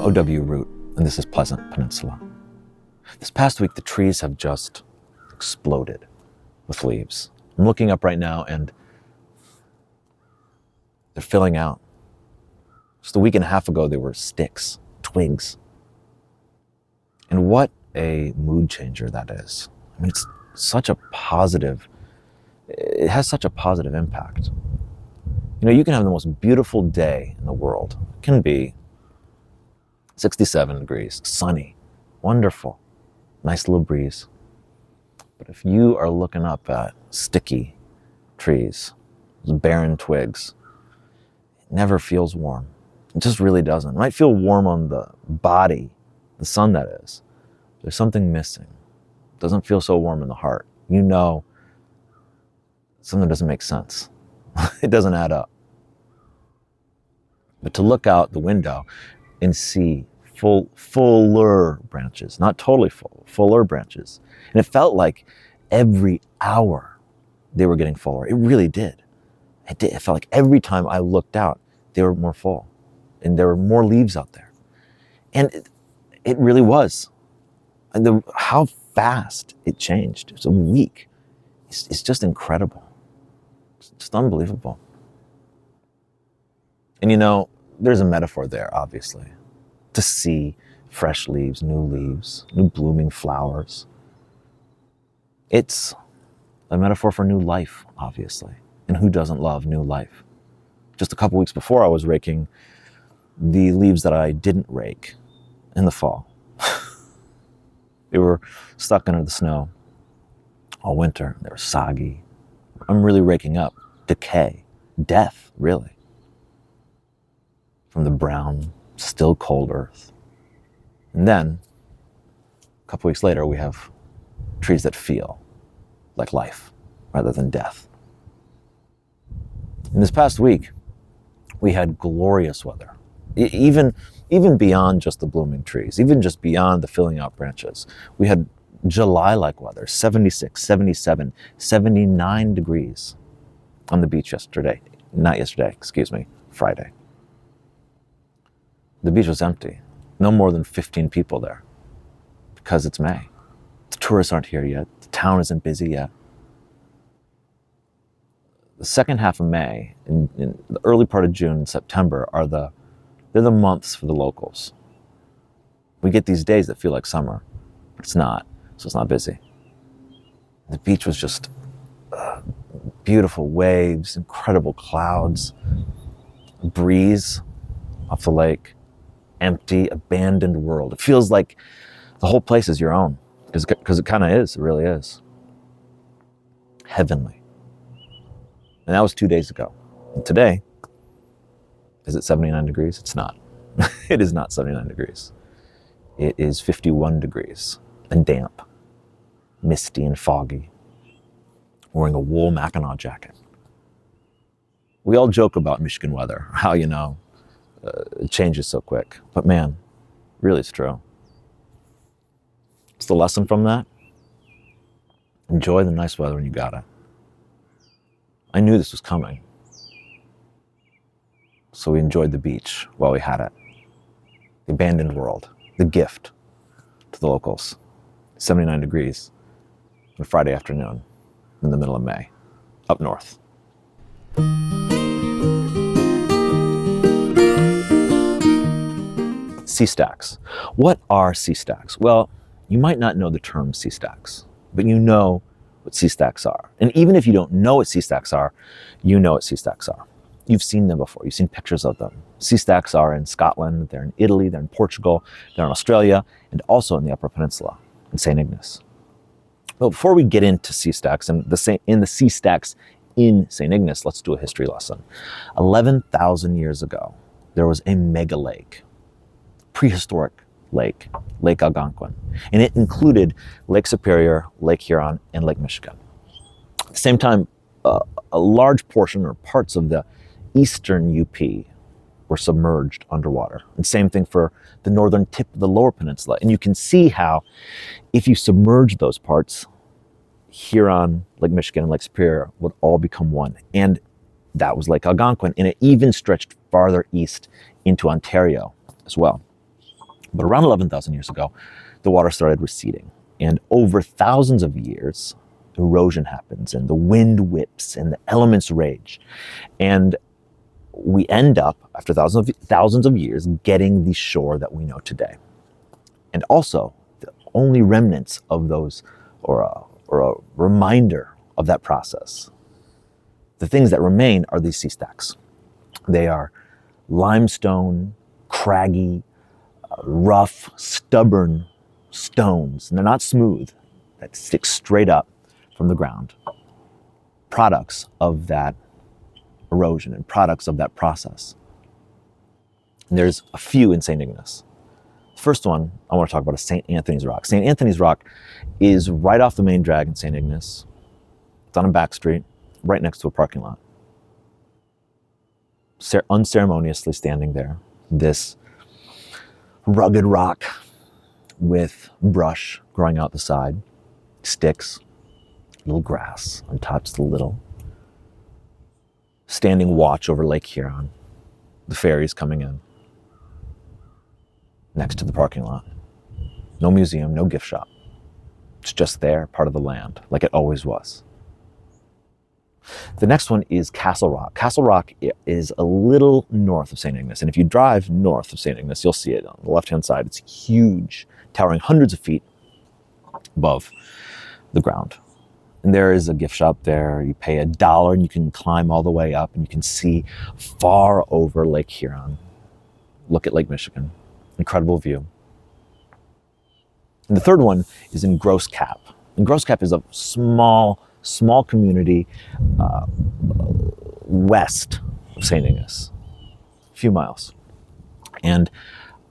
OW Root, and this is Pleasant Peninsula. This past week, the trees have just exploded with leaves. I'm looking up right now and they're filling out. Just a week and a half ago, they were sticks, twigs. And what a mood changer that is. I mean, it's such a positive, it has such a positive impact. You know, you can have the most beautiful day in the world. It can be 67 degrees, sunny, wonderful, nice little breeze. But if you are looking up at sticky trees, barren twigs, it never feels warm. It just really doesn't. It might feel warm on the body, the sun that is. There's something missing. It doesn't feel so warm in the heart. You know something doesn't make sense. It doesn't add up. But to look out the window and see fuller branches, not totally full, fuller branches. And it felt like every hour they were getting fuller. It really did. It felt like every time I looked out, they were more full. And there were more leaves out there. And it really was. And how fast it changed. It was a week. It's just incredible. It's just unbelievable. And you know, there's a metaphor there, obviously. To see fresh leaves, new blooming flowers. It's a metaphor for new life, obviously. And who doesn't love new life? Just a couple weeks before, I was raking the leaves that I didn't rake in the fall. They were stuck under the snow all winter. They were soggy. I'm really raking up decay, death, really, from the brown, still cold earth. And then, a couple weeks later, we have trees that feel like life rather than death. In this past week, we had glorious weather, even beyond just the blooming trees, even just beyond the filling out branches. We had July-like weather, 76, 77, 79 degrees on the beach Friday. The beach was empty. No more than 15 people there because it's May. The tourists aren't here yet. The town isn't busy yet. The second half of May and the early part of June and September they're the months for the locals. We get these days that feel like summer, but it's not, so it's not busy. The beach was just beautiful waves, incredible clouds, a breeze off the lake. Empty, abandoned world. It feels like the whole place is your own, because it kind of is. It really is. Heavenly. And that was 2 days ago. And today, is it 79 degrees? It's not. It is not 79 degrees. It is 51 degrees and damp, misty and foggy. Wearing a wool Mackinac jacket. We all joke about Michigan weather, how, it changes so quick. But man, really it's true. What's the lesson from that? Enjoy the nice weather when you got it. I knew this was coming. So we enjoyed the beach while we had it. The abandoned world, the gift to the locals. 79 degrees on Friday afternoon in the middle of May, up north. Sea stacks. What are sea stacks? Well, you might not know the term sea stacks, but you know what sea stacks are. And even if you don't know what sea stacks are, you know what sea stacks are. You've seen them before. You've seen pictures of them. Sea stacks are in Scotland, they're in Italy, they're in Portugal, they're in Australia, and also in the Upper Peninsula, in St. Ignace. But before we get into sea stacks and the sea stacks in St. Ignace, let's do a history lesson. 11,000 years ago, there was a mega lake, prehistoric lake, Lake Algonquin. And it included Lake Superior, Lake Huron, and Lake Michigan. At the same time, a large portion or parts of the eastern UP were submerged underwater. And same thing for the northern tip of the lower peninsula. And you can see how if you submerge those parts, Huron, Lake Michigan, and Lake Superior would all become one. And that was Lake Algonquin. And it even stretched farther east into Ontario as well. But around 11,000 years ago, the water started receding. And over thousands of years, erosion happens and the wind whips and the elements rage. And we end up, after thousands of years, getting the shore that we know today. And also, the only remnants of those, or a reminder of that process, the things that remain are these sea stacks. They are limestone, craggy, rough, stubborn stones. And they're not smooth, that stick straight up from the ground. Products of that erosion and products of that process. And there's a few in St. Ignace. The first one I want to talk about is St. Anthony's Rock. St. Anthony's Rock is right off the main drag in St. Ignace. It's on a back street, right next to a parking lot. Unceremoniously standing there, this rugged rock with brush growing out the side, sticks, little grass on top, just a little. Standing watch over Lake Huron, the ferries coming in, next to the parking lot. No museum, no gift shop. It's just there, part of the land, like it always was. The next one is Castle Rock. Castle Rock is a little north of St. Ignace. And if you drive north of St. Ignace, you'll see it on the left-hand side. It's huge, towering hundreds of feet above the ground. And there is a gift shop there. You pay $1 and you can climb all the way up and you can see far over Lake Huron. Look at Lake Michigan. Incredible view. And the third one is in Gross Cap. And Gross Cap is a small community west of St. Ignace, a few miles. And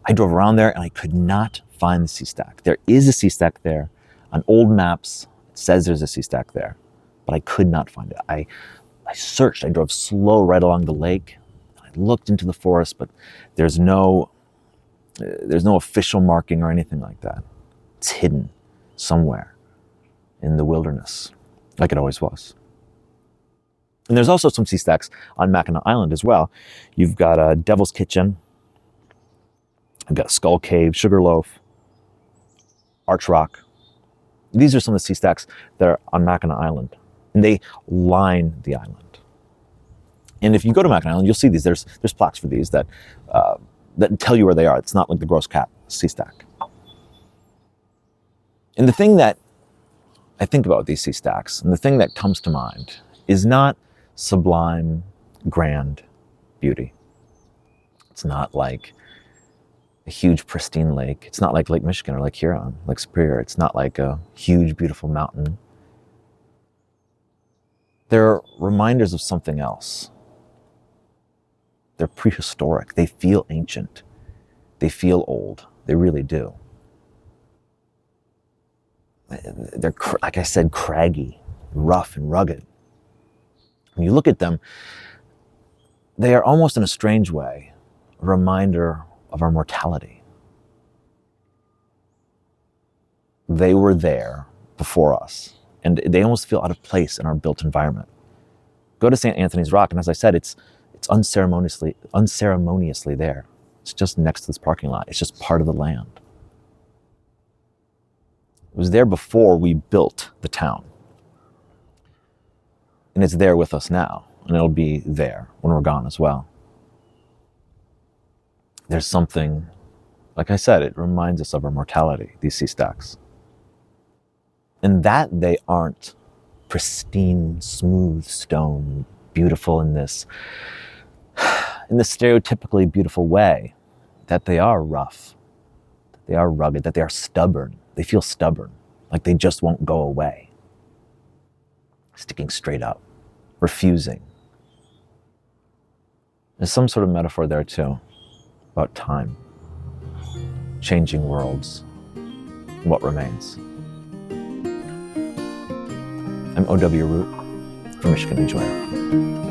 I drove around there and I could not find the sea stack. There is a sea stack there. On old maps, it says there's a sea stack there, but I could not find it. I searched, I drove slow right along the lake. I looked into the forest, but there's no official marking or anything like that. It's hidden somewhere in the wilderness, like it always was. And there's also some sea stacks on Mackinac Island as well. You've got a Devil's Kitchen, you've got Skull Cave, Sugarloaf, Arch Rock. These are some of the sea stacks that are on Mackinac Island, and they line the island. And if you go to Mackinac Island, you'll see these. There's plaques for these that tell you where they are. It's not like the Gross Cap sea stack. And the thing that I think about these sea stacks, and the thing that comes to mind, is not sublime, grand beauty. It's not like a huge pristine lake. It's not like Lake Michigan or Lake Huron, Lake Superior. It's not like a huge, beautiful mountain. They're reminders of something else. They're prehistoric. They feel ancient. They feel old. They really do. They're, like I said, craggy, rough, and rugged. When you look at them, they are almost in a strange way a reminder of our mortality. They were there before us, and they almost feel out of place in our built environment. Go to St. Anthony's Rock, and as I said, it's unceremoniously there. It's just next to this parking lot. It's just part of the land. It was there before we built the town. And it's there with us now, and it'll be there when we're gone as well. There's something, like I said, it reminds us of our mortality, these sea stacks. And that they aren't pristine, smooth stone, beautiful in this stereotypically beautiful way, that they are rough, that they are rugged, that they are stubborn. They feel stubborn, like they just won't go away. Sticking straight up, refusing. There's some sort of metaphor there too, about time, changing worlds, what remains. I'm O.W. Root from Michigan Enjoyer.